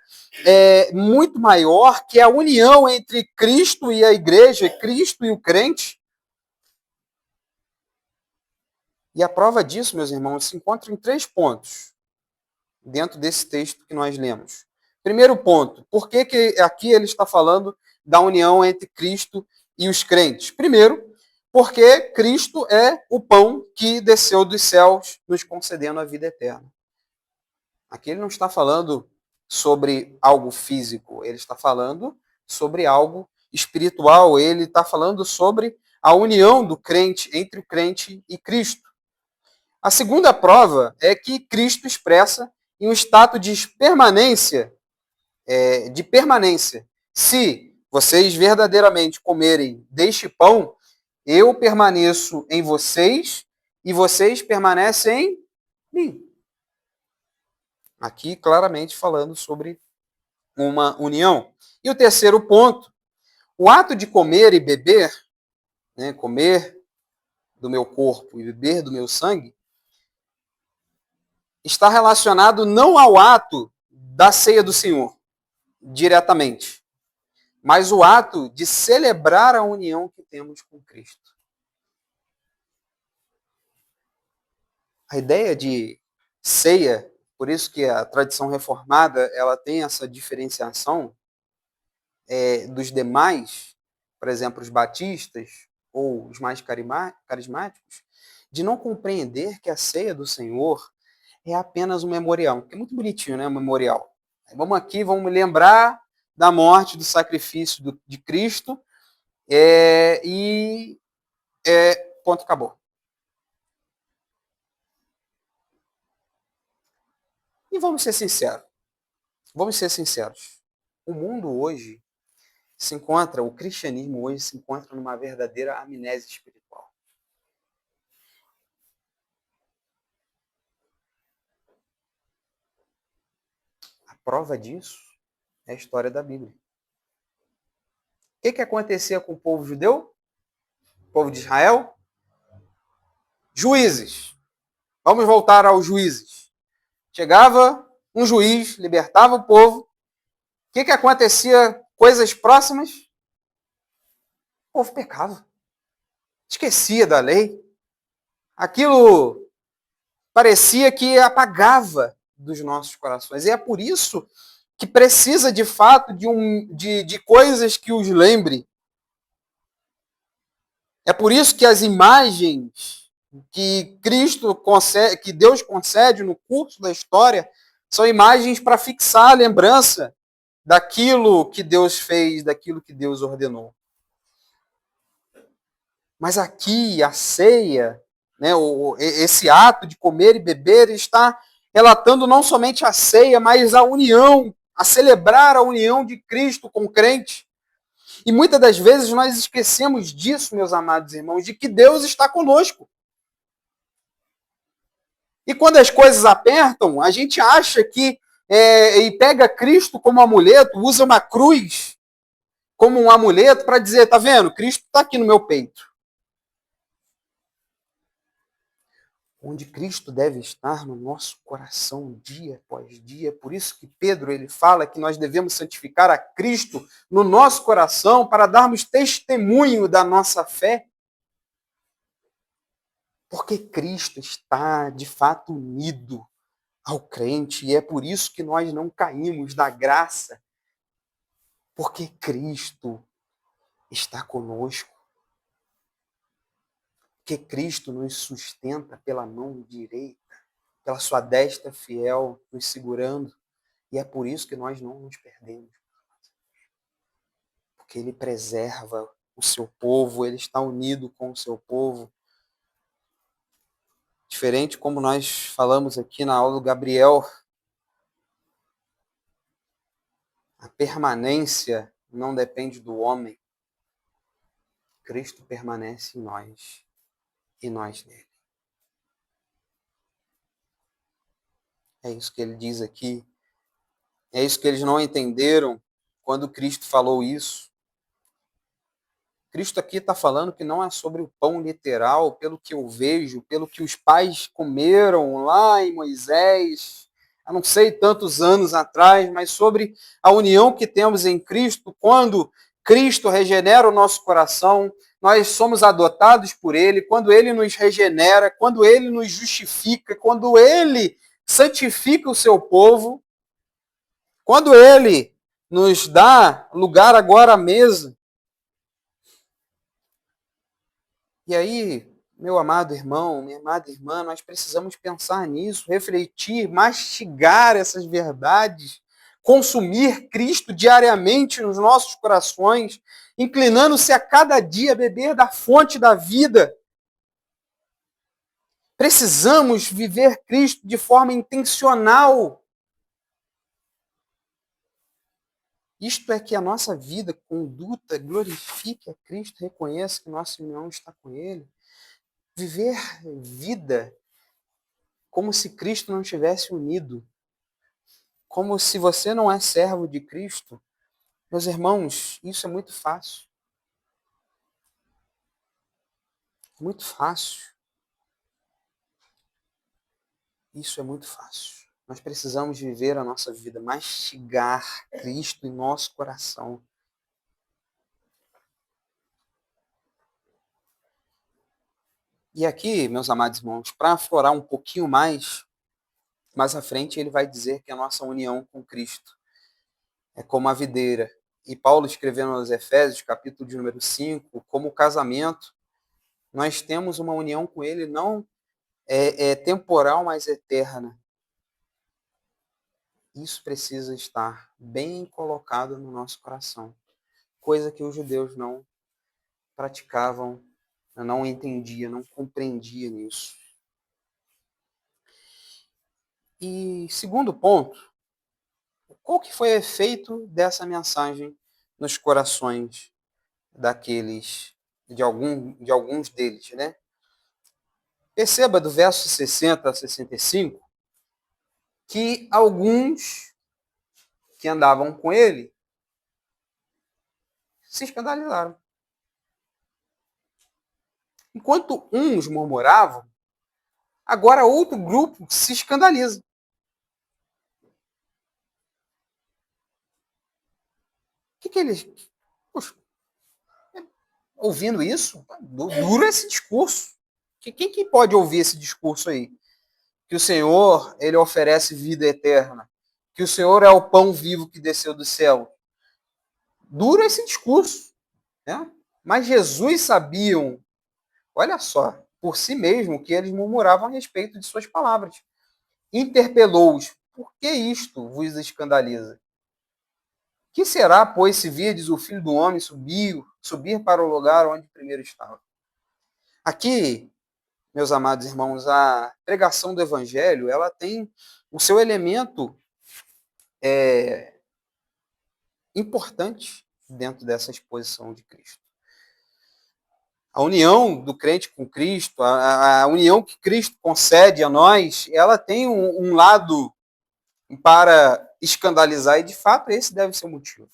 muito maior, que é a união entre Cristo e a igreja, Cristo e o crente. E a prova disso, meus irmãos, se encontra em 3 pontos dentro desse texto que nós lemos. Primeiro ponto, por que aqui ele está falando da união entre Cristo e os crentes? Primeiro, porque Cristo é o pão que desceu dos céus, nos concedendo a vida eterna. Aqui ele não está falando sobre algo físico, ele está falando sobre algo espiritual, ele está falando sobre a união do crente, entre o crente e Cristo. A segunda prova é que Cristo expressa em um estado de permanência, Se vocês verdadeiramente comerem deste pão, eu permaneço em vocês e vocês permanecem em mim. Aqui claramente falando sobre uma união. E o terceiro ponto, o ato de comer e beber, né, comer do meu corpo e beber do meu sangue, está relacionado não ao ato da ceia do Senhor, diretamente, mas o ato de celebrar a união que temos com Cristo. A ideia de ceia, por isso que a tradição reformada ela tem essa diferenciação dos demais, por exemplo, os batistas ou os mais carismáticos, de não compreender que a ceia do Senhor é apenas um memorial, que é muito bonitinho, né, um memorial. Vamos aqui, vamos lembrar da morte, do sacrifício de Cristo, ponto, acabou. E vamos ser sinceros. O mundo hoje o cristianismo hoje se encontra numa verdadeira amnésia espiritual. A prova disso é a história da Bíblia. O que acontecia com o povo judeu? O povo de Israel? Juízes. Vamos voltar aos juízes. Chegava um juiz, libertava o povo. O que acontecia? Coisas próximas? O povo pecava. Esquecia da lei. Aquilo parecia que apagava dos nossos corações. E é por isso que precisa, de fato, de coisas que os lembre. É por isso que as imagens que que Deus concede no curso da história, são imagens para fixar a lembrança daquilo que Deus fez, daquilo que Deus ordenou. Mas aqui, a ceia, né, esse ato de comer e beber, está relatando não somente a ceia, mas a união, a celebrar a união de Cristo com o crente. E muitas das vezes nós esquecemos disso, meus amados irmãos, de que Deus está conosco. E quando as coisas apertam, a gente acha que e pega Cristo como amuleto, usa uma cruz como um amuleto para dizer, tá vendo? Cristo está aqui no meu peito. Onde Cristo deve estar no nosso coração dia após dia. Por isso que Pedro ele fala que nós devemos santificar a Cristo no nosso coração para darmos testemunho da nossa fé. Porque Cristo está, de fato, unido ao crente. E é por isso que nós não caímos da graça. Porque Cristo está conosco. Porque Cristo nos sustenta pela mão direita, pela sua destra fiel, nos segurando. E é por isso que nós não nos perdemos. porque ele preserva o seu povo, ele está unido com o seu povo. Diferente como nós falamos aqui na aula do Gabriel, a permanência não depende do homem. Cristo permanece em nós e nós nele. É isso que ele diz aqui. É isso que eles não entenderam quando Cristo falou isso. Cristo aqui está falando que não é sobre o pão literal, pelo que eu vejo, pelo que os pais comeram lá em Moisés, há não sei tantos anos atrás, mas sobre a união que temos em Cristo, quando Cristo regenera o nosso coração, nós somos adotados por Ele, quando Ele nos regenera, quando Ele nos justifica, quando Ele santifica o seu povo, quando Ele nos dá lugar agora à mesa. E aí, meu amado irmão, minha amada irmã, nós precisamos pensar nisso, refletir, mastigar essas verdades, consumir Cristo diariamente nos nossos corações, inclinando-se a cada dia a beber da fonte da vida. Precisamos viver Cristo de forma intencional. Isto é que a nossa vida, conduta, glorifique a Cristo, reconheça que nossa união está com Ele. Viver vida como se Cristo não tivesse unido. Como se você não é servo de Cristo. Meus irmãos, isso é muito fácil. Muito fácil. Isso é muito fácil. Nós precisamos viver a nossa vida, mastigar Cristo em nosso coração. E aqui, meus amados irmãos, para aflorar um pouquinho mais à frente, ele vai dizer que a nossa união com Cristo é como a videira. E Paulo, escrevendo aos Efésios, capítulo de número 5, como o casamento, nós temos uma união com Ele não temporal, mas eterna. Isso precisa estar bem colocado no nosso coração. Coisa que os judeus não praticavam, não entendiam, não compreendiam nisso. E segundo ponto, qual que foi o efeito dessa mensagem nos corações daqueles, de alguns deles, né? Perceba do verso 60 a 65 que alguns que andavam com ele se escandalizaram. Enquanto uns murmuravam, agora outro grupo se escandaliza. O que eles... Poxa, ouvindo isso, duro esse discurso. Quem que pode ouvir esse discurso aí? Que o Senhor, ele oferece vida eterna. Que o Senhor é o pão vivo que desceu do céu. Duro esse discurso. Né? Mas Jesus sabiam, olha só, por si mesmo, que eles murmuravam a respeito de suas palavras. Interpelou-os. Por que isto vos escandaliza? Que será, pois, se virdes o Filho do Homem subir para o lugar onde primeiro estava? Aqui, meus amados irmãos, a pregação do Evangelho, ela tem o seu elemento importante dentro dessa exposição de Cristo. A união do crente com Cristo, a união que Cristo concede a nós, ela tem um lado para escandalizar, e de fato esse deve ser o motivo.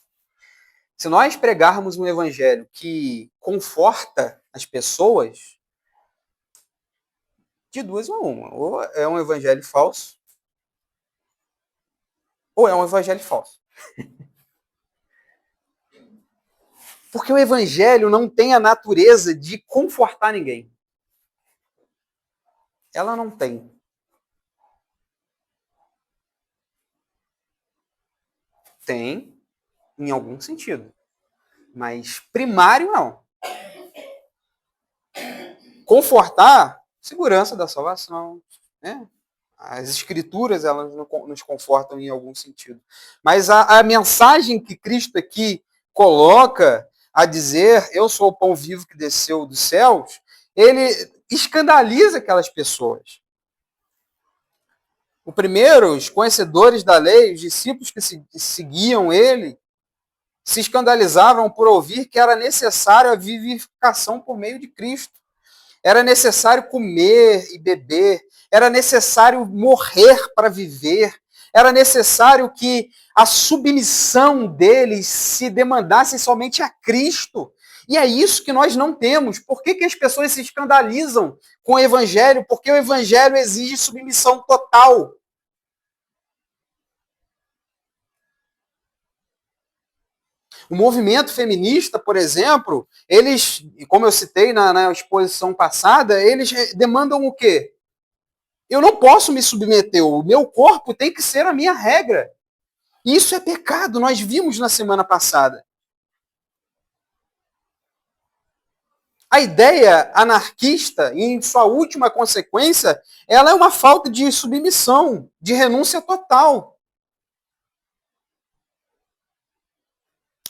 Se nós pregarmos um evangelho que conforta as pessoas, de duas ou uma, ou é um evangelho falso, ou é um evangelho falso. Porque o evangelho não tem a natureza de confortar ninguém. Ela não tem. Tem, em algum sentido. Mas primário, não. Confortar, segurança da salvação, né? As escrituras, elas nos confortam em algum sentido. Mas a mensagem que Cristo aqui coloca a dizer, eu sou o pão vivo que desceu dos céus, ele escandaliza aquelas pessoas. O primeiro, os conhecedores da lei, os discípulos que seguiam ele, se escandalizavam por ouvir que era necessário a vivificação por meio de Cristo. Era necessário comer e beber, era necessário morrer para viver, era necessário que a submissão deles se demandasse somente a Cristo. E é isso que nós não temos. Por que as pessoas se escandalizam com o Evangelho? Porque o Evangelho exige submissão total. O movimento feminista, por exemplo, eles, como eu citei na exposição passada, eles demandam o quê? Eu não posso me submeter, o meu corpo tem que ser a minha regra. Isso é pecado, nós vimos na semana passada. A ideia anarquista, em sua última consequência, ela é uma falta de submissão, de renúncia total.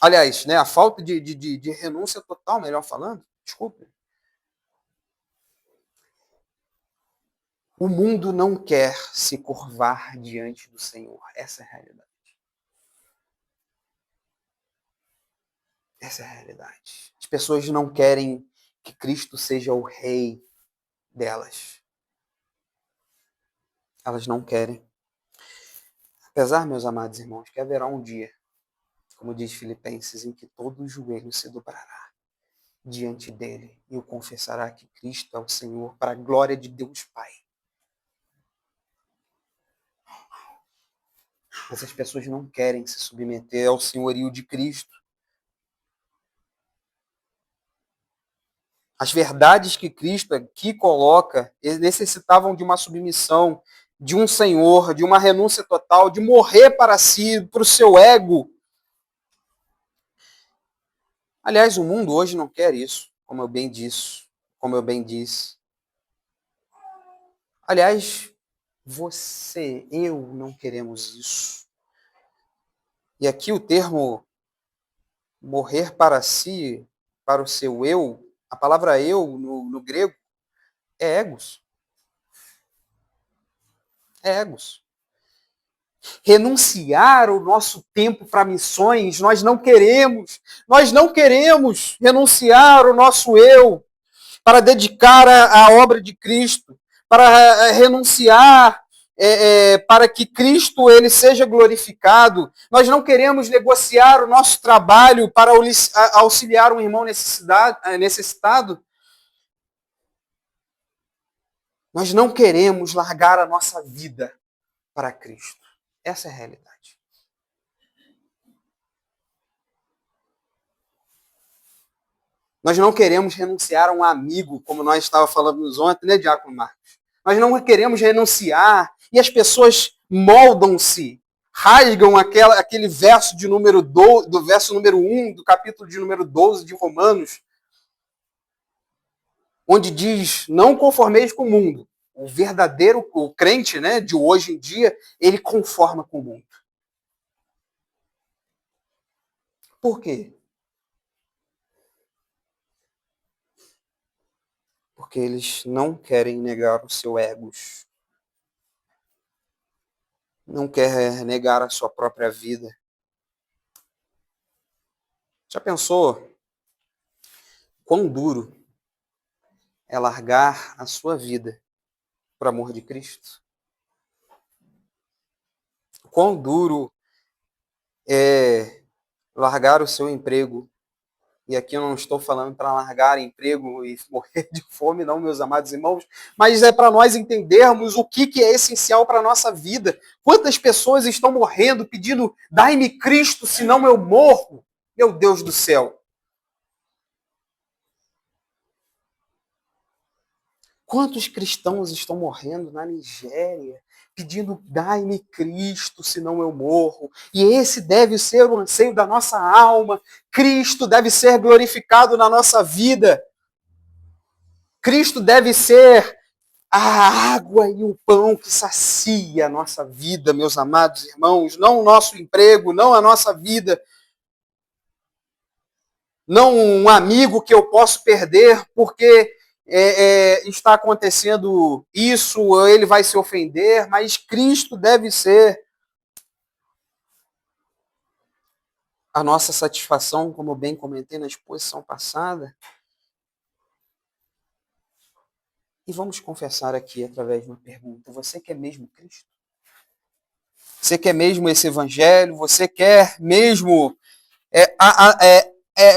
Aliás, né, a falta de renúncia total, melhor falando, desculpe. O mundo não quer se curvar diante do Senhor. Essa é a realidade. Essa é a realidade. As pessoas não querem que Cristo seja o rei delas. Elas não querem. Apesar, meus amados irmãos, que haverá um dia, como diz Filipenses, em que todo o joelho se dobrará diante dele e o confessará que Cristo é o Senhor, para a glória de Deus Pai. Mas as pessoas não querem se submeter ao senhorio de Cristo. As verdades que Cristo aqui coloca necessitavam de uma submissão, de um Senhor, de uma renúncia total, de morrer para si, para o seu ego. Aliás, o mundo hoje não quer isso, como eu bem disse. Aliás, você, eu não queremos isso. E aqui o termo morrer para si, para o seu eu, a palavra eu no grego é egos. É egos. Renunciar o nosso tempo para missões, nós não queremos. Nós não queremos renunciar o nosso eu para dedicar a obra de Cristo, para renunciar para que Cristo ele seja glorificado. Nós não queremos negociar o nosso trabalho para auxiliar um irmão necessitado. Nós não queremos largar a nossa vida para Cristo. Essa é a realidade. Nós não queremos renunciar a um amigo, como nós estávamos falando ontem, né, Diácono Marcos? Nós não queremos renunciar e as pessoas moldam-se, rasgam aquele verso do verso número 1 do capítulo de número 12 de Romanos, onde diz, não conformeis com o mundo. O verdadeiro, o crente, né, de hoje em dia, ele conforma com o mundo. Por quê? Porque eles não querem negar o seu ego. Não quer negar a sua própria vida. Já pensou quão duro é largar a sua vida por amor de Cristo? Quão duro é largar o seu emprego? E aqui eu não estou falando para largar emprego e morrer de fome, não, meus amados irmãos, mas é para nós entendermos o que é essencial para a nossa vida. Quantas pessoas estão morrendo pedindo, dai-me Cristo, senão eu morro? Meu Deus do céu. Quantos cristãos estão morrendo na Nigéria pedindo, dai-me Cristo, senão eu morro? E esse deve ser o anseio da nossa alma. Cristo deve ser glorificado na nossa vida. Cristo deve ser a água e o pão que sacia a nossa vida, meus amados irmãos. Não o nosso emprego, não a nossa vida. não um amigo que eu posso perder porque está acontecendo isso, ou ele vai se ofender, mas Cristo deve ser a nossa satisfação, como eu bem comentei na exposição passada. E vamos confessar aqui através de uma pergunta: você quer mesmo Cristo? Você quer mesmo esse evangelho? Você quer mesmo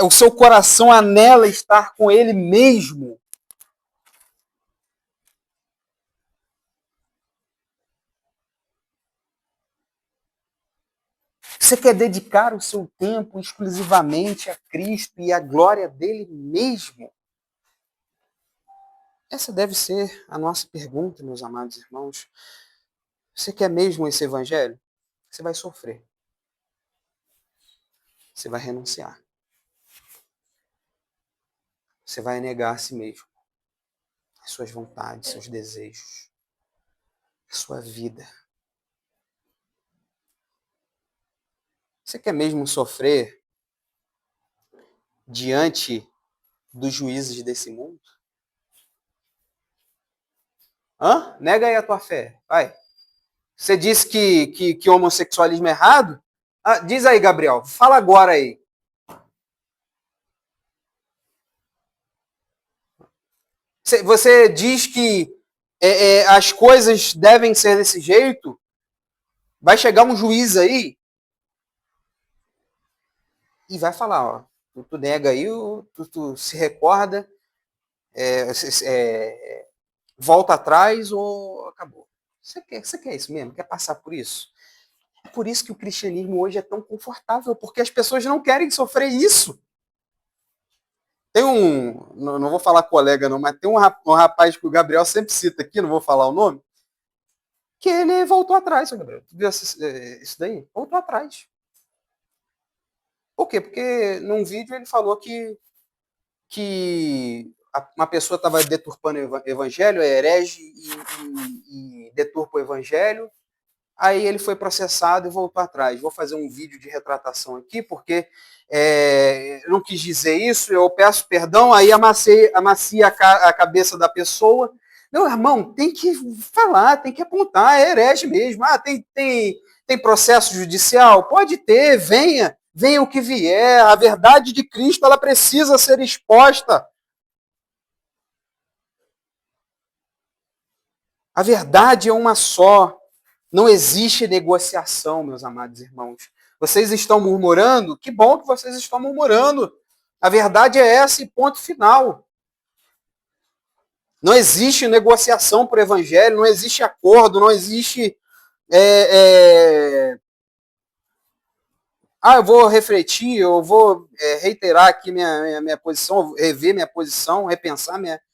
o seu coração anela estar com ele mesmo? Você quer dedicar o seu tempo exclusivamente a Cristo e à glória dele mesmo? Essa deve ser a nossa pergunta, meus amados irmãos. Você quer mesmo esse evangelho? Você vai sofrer. Você vai renunciar. Você vai negar a si mesmo, as suas vontades, seus desejos, a sua vida. Você quer mesmo sofrer diante dos juízes desse mundo? Hã? Nega aí a tua fé. Vai. Você disse que homossexualismo é errado? Ah, diz aí, Gabriel. Fala agora aí. Você diz que as coisas devem ser desse jeito? Vai chegar um juiz aí e vai falar, ó, tu nega aí, tu se recorda, volta atrás ou acabou. Você quer isso mesmo? Quer passar por isso? É por isso que o cristianismo hoje é tão confortável, porque as pessoas não querem sofrer isso. Tem não vou falar colega não, mas tem um rapaz que o Gabriel sempre cita aqui, não vou falar o nome, que ele voltou atrás, Gabriel. Tu viu isso daí? Voltou atrás. Por quê? Porque num vídeo ele falou que uma pessoa estava deturpando o evangelho, é herege e deturpa o evangelho. Aí ele foi processado e voltou atrás. Vou fazer um vídeo de retratação aqui, porque eu não quis dizer isso, eu peço perdão, aí amacia a cabeça da pessoa. Meu irmão, tem que falar, tem que apontar, é herege mesmo. Ah, tem processo judicial? Pode ter, venha o que vier. A verdade de Cristo, ela precisa ser exposta. A verdade é uma só. Não existe negociação, meus amados irmãos. Vocês estão murmurando? Que bom que vocês estão murmurando. A verdade é essa e ponto final. Não existe negociação por evangelho, não existe acordo, não existe. Eu vou refletir, eu vou reiterar aqui minha posição, rever minha posição, repensar minha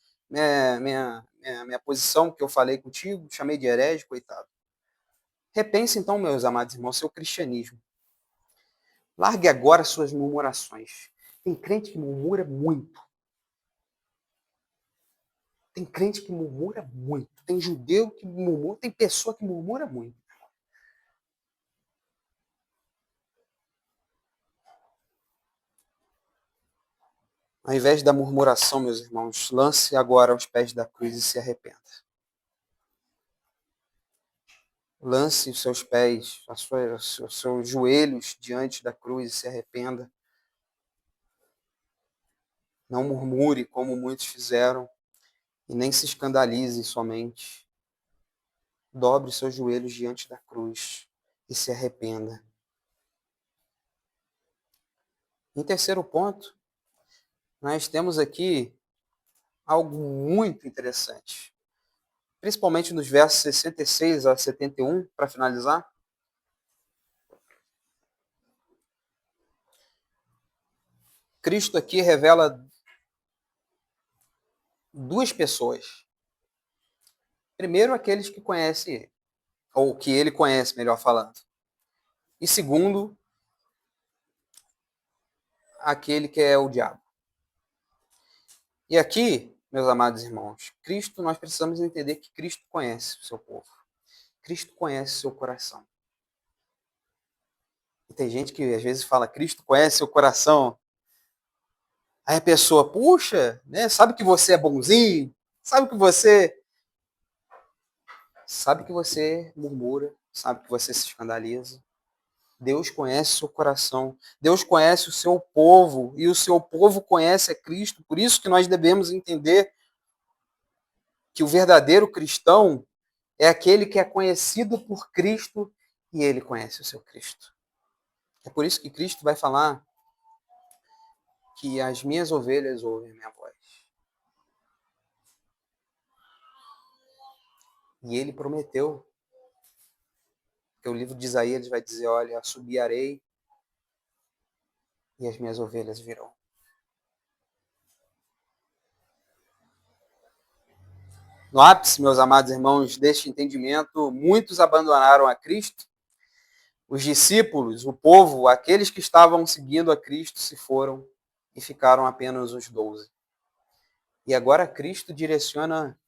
posição que eu falei contigo, chamei de herege, coitado. Repense então, meus amados irmãos, seu cristianismo. Largue agora suas murmurações. Tem crente que murmura muito. Tem crente que murmura muito. Tem judeu que murmura. Tem pessoa que murmura muito. Ao invés da murmuração, meus irmãos, lance agora aos pés da cruz e se arrependa. Lance os seus pés, os seus joelhos diante da cruz e se arrependa. Não murmure como muitos fizeram e nem se escandalize somente. Dobre seus joelhos diante da cruz e se arrependa. Em terceiro ponto, nós temos aqui algo muito interessante, principalmente nos versos 66 a 71, para finalizar. Cristo aqui revela duas pessoas. Primeiro, aqueles que conhecem ele, ou que ele conhece, melhor falando. E segundo, aquele que é o diabo. E aqui, meus amados irmãos, Cristo, nós precisamos entender que Cristo conhece o seu povo. Cristo conhece o seu coração. E tem gente que às vezes fala, Cristo conhece o seu coração. Aí a pessoa, puxa, né, sabe que você é bonzinho, sabe que você murmura, sabe que você se escandaliza. Deus conhece o seu coração, Deus conhece o seu povo, e o seu povo conhece a Cristo. Por isso que nós devemos entender que o verdadeiro cristão é aquele que é conhecido por Cristo e ele conhece o seu Cristo. É por isso que Cristo vai falar que as minhas ovelhas ouvem a minha voz. E ele prometeu, que o livro de Isaías vai dizer, olha, assobiarei e as minhas ovelhas virão. No ápice, meus amados irmãos, deste entendimento, muitos abandonaram a Cristo. Os discípulos, o povo, aqueles que estavam seguindo a Cristo se foram e ficaram apenas os 12. E agora Cristo direciona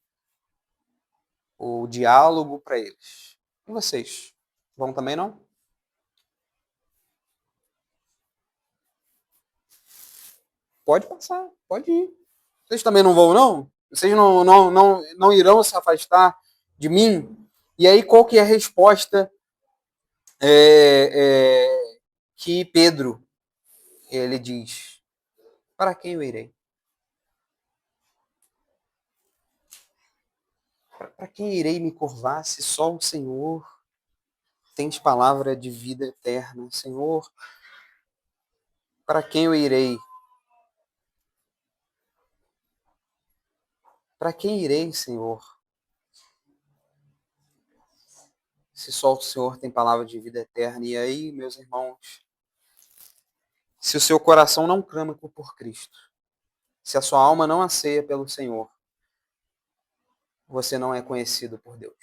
o diálogo para eles. E vocês? Vão também não? Pode passar, pode ir. Vocês também não vão, não? Vocês não irão se afastar de mim? E aí, qual que é a resposta que Pedro ele diz? Para quem eu irei? Para quem irei me curvar se só o Senhor tens palavra de vida eterna? Senhor, para quem eu irei? Para quem irei, Senhor? Se só o Senhor tem palavra de vida eterna. E aí, meus irmãos, se o seu coração não clama por Cristo, se a sua alma não anseia pelo Senhor, você não é conhecido por Deus.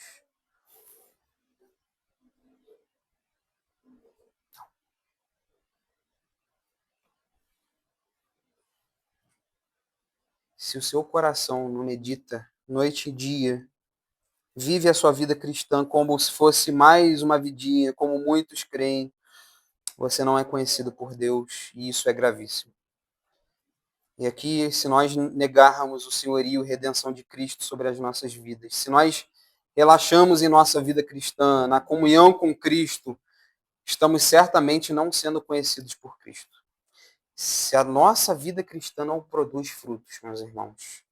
Se o seu coração não medita noite e dia, vive a sua vida cristã como se fosse mais uma vidinha, como muitos creem, você não é conhecido por Deus, e isso é gravíssimo. E aqui, se nós negarmos o senhorio e redenção de Cristo sobre as nossas vidas, se nós relaxamos em nossa vida cristã, na comunhão com Cristo, estamos certamente não sendo conhecidos por Cristo. Se a nossa vida cristã não produz frutos, meus irmãos,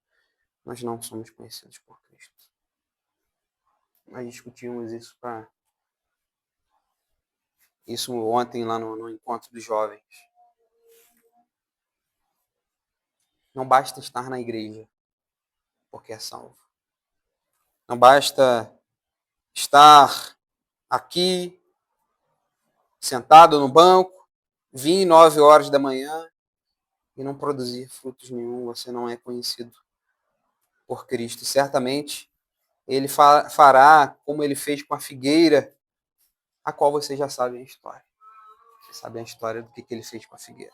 nós não somos conhecidos por Cristo. Nós discutimos isso ontem lá no encontro dos jovens. Não basta estar na igreja, porque é salvo. Não basta estar aqui, sentado no banco, vir 9 horas da manhã e não produzir frutos nenhum. Você não é conhecido por Cristo. Certamente, ele fará como ele fez com a figueira, a qual vocês já sabem a história. Vocês sabem a história do que ele fez com a figueira.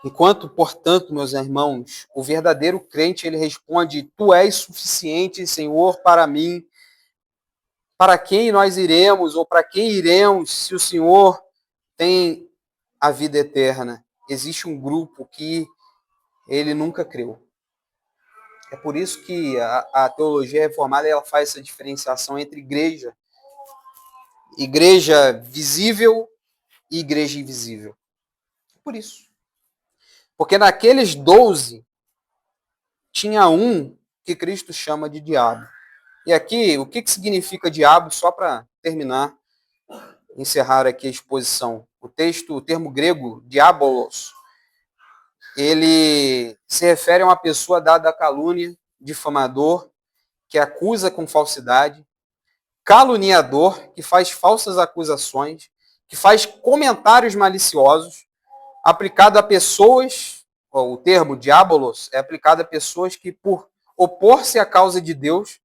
Enquanto, portanto, meus irmãos, o verdadeiro crente, ele responde, tu és suficiente, Senhor, para mim. Para quem nós iremos, ou para quem iremos, se o Senhor tem a vida eterna? Existe um grupo que ele nunca creu. É por isso que a teologia reformada ela faz essa diferenciação entre igreja visível e igreja invisível. Por isso. Porque naqueles 12, tinha um que Cristo chama de diabo. E aqui, o que significa diabo? Só para terminar, encerrar aqui a exposição. O termo grego, diabolos, ele se refere a uma pessoa dada à calúnia, difamador, que acusa com falsidade, caluniador, que faz falsas acusações, que faz comentários maliciosos, aplicado a pessoas, o termo diabolos é aplicado a pessoas que, por opor-se à causa de Deus,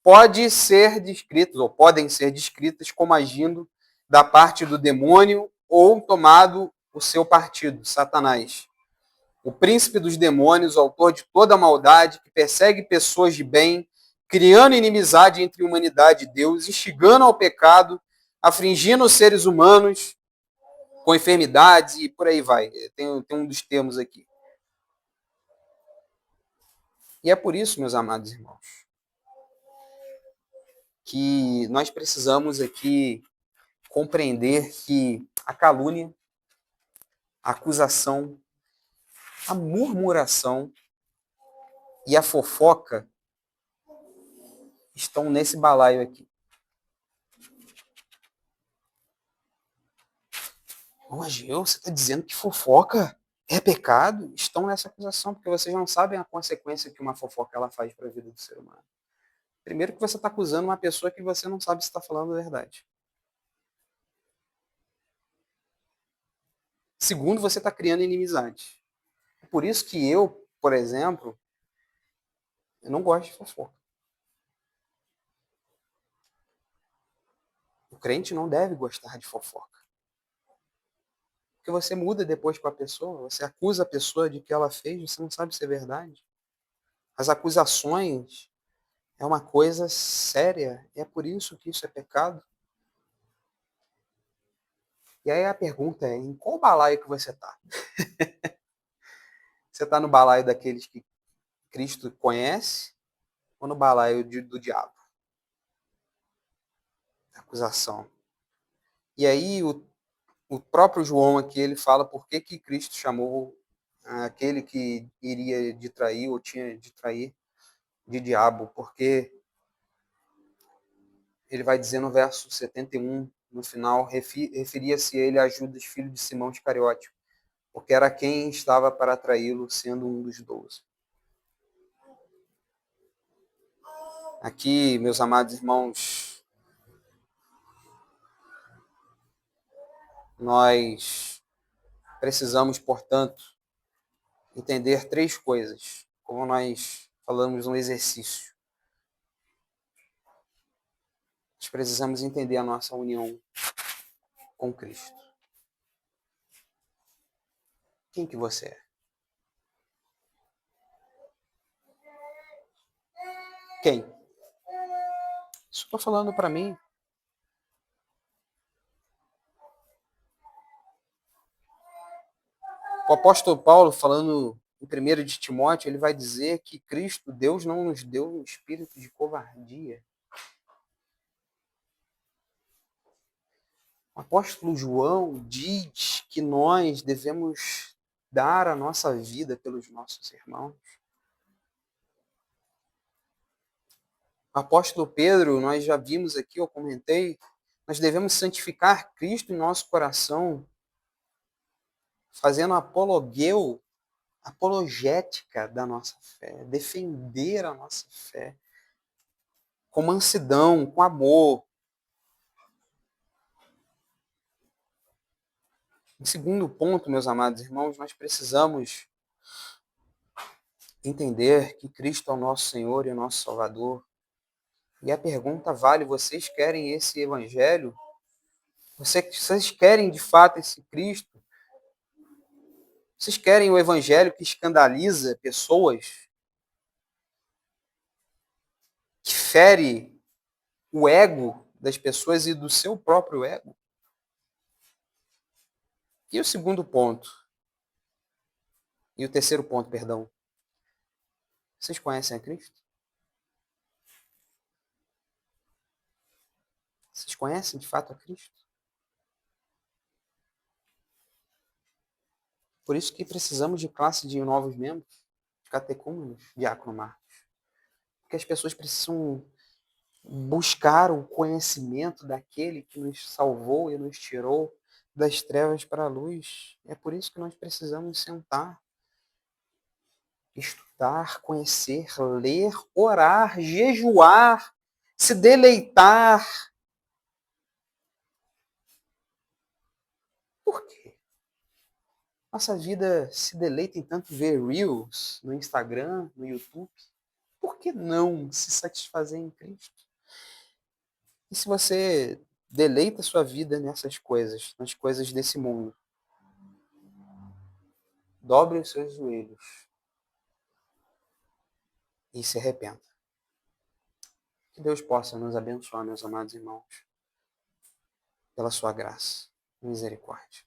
podem ser descritas como agindo da parte do demônio ou tomado o seu partido, Satanás. O príncipe dos demônios, o autor de toda a maldade, que persegue pessoas de bem, criando inimizade entre a humanidade e Deus, instigando ao pecado, afligindo os seres humanos, com enfermidades e por aí vai. Tem um dos termos aqui. E é por isso, meus amados irmãos, que nós precisamos aqui compreender que a calúnia, a acusação, a murmuração e a fofoca estão nesse balaio aqui. Ageu, você está dizendo que fofoca é pecado? Estão nessa acusação, porque vocês não sabem a consequência que uma fofoca ela faz para a vida do ser humano. Primeiro que você está acusando uma pessoa que você não sabe se está falando a verdade. Segundo, você está criando inimizade. É por isso que eu, por exemplo, eu não gosto de fofoca. O crente não deve gostar de fofoca. Porque você muda depois com a pessoa, você acusa a pessoa de que ela fez, você não sabe se é verdade. As acusações é uma coisa séria, e é por isso que isso é pecado. E aí a pergunta é, em qual balaio que você está? Você está no balaio daqueles que Cristo conhece ou no balaio do diabo? Acusação. E aí o próprio João aqui, ele fala por que Cristo chamou aquele que iria de trair ou tinha de trair de diabo, porque ele vai dizer no verso 71, no final, referia-se ele a Judas, filho de Simão Iscariote, porque era quem estava para traí-lo, sendo um dos 12. Aqui, meus amados irmãos, nós precisamos, portanto, entender 3 coisas, como nós falamos no exercício. Nós precisamos entender a nossa união com Cristo. Quem que você é? Quem? Isso estou falando para mim. O apóstolo Paulo, falando em 1 de Timóteo, ele vai dizer que Cristo, Deus não nos deu um espírito de covardia. O apóstolo João diz que nós devemos dar a nossa vida pelos nossos irmãos. O apóstolo Pedro, nós já vimos aqui, eu comentei, nós devemos santificar Cristo em nosso coração, fazendo apologética da nossa fé, defender a nossa fé, com mansidão, com amor. Em segundo ponto, meus amados irmãos, nós precisamos entender que Cristo é o nosso Senhor e o nosso Salvador. E a pergunta vale, vocês querem esse evangelho? Vocês querem de fato esse Cristo? Vocês querem o evangelho que escandaliza pessoas? Que fere o ego das pessoas e do seu próprio ego? E o segundo ponto? E o terceiro ponto, perdão. Vocês conhecem a Cristo? Vocês conhecem de fato a Cristo? Por isso que precisamos de classe de novos membros, de catecúmenos, diácono Marcos. Porque as pessoas precisam buscar o conhecimento daquele que nos salvou e nos tirou das trevas para a luz. É por isso que nós precisamos sentar, estudar, conhecer, ler, orar, jejuar, se deleitar. Por quê? Nossa vida se deleita em tanto ver Reels no Instagram, no YouTube. Por que não se satisfazer em Cristo? E se você deleita sua vida nessas coisas, nas coisas desse mundo, dobre os seus joelhos e se arrependa. Que Deus possa nos abençoar, meus amados irmãos, pela sua graça e misericórdia.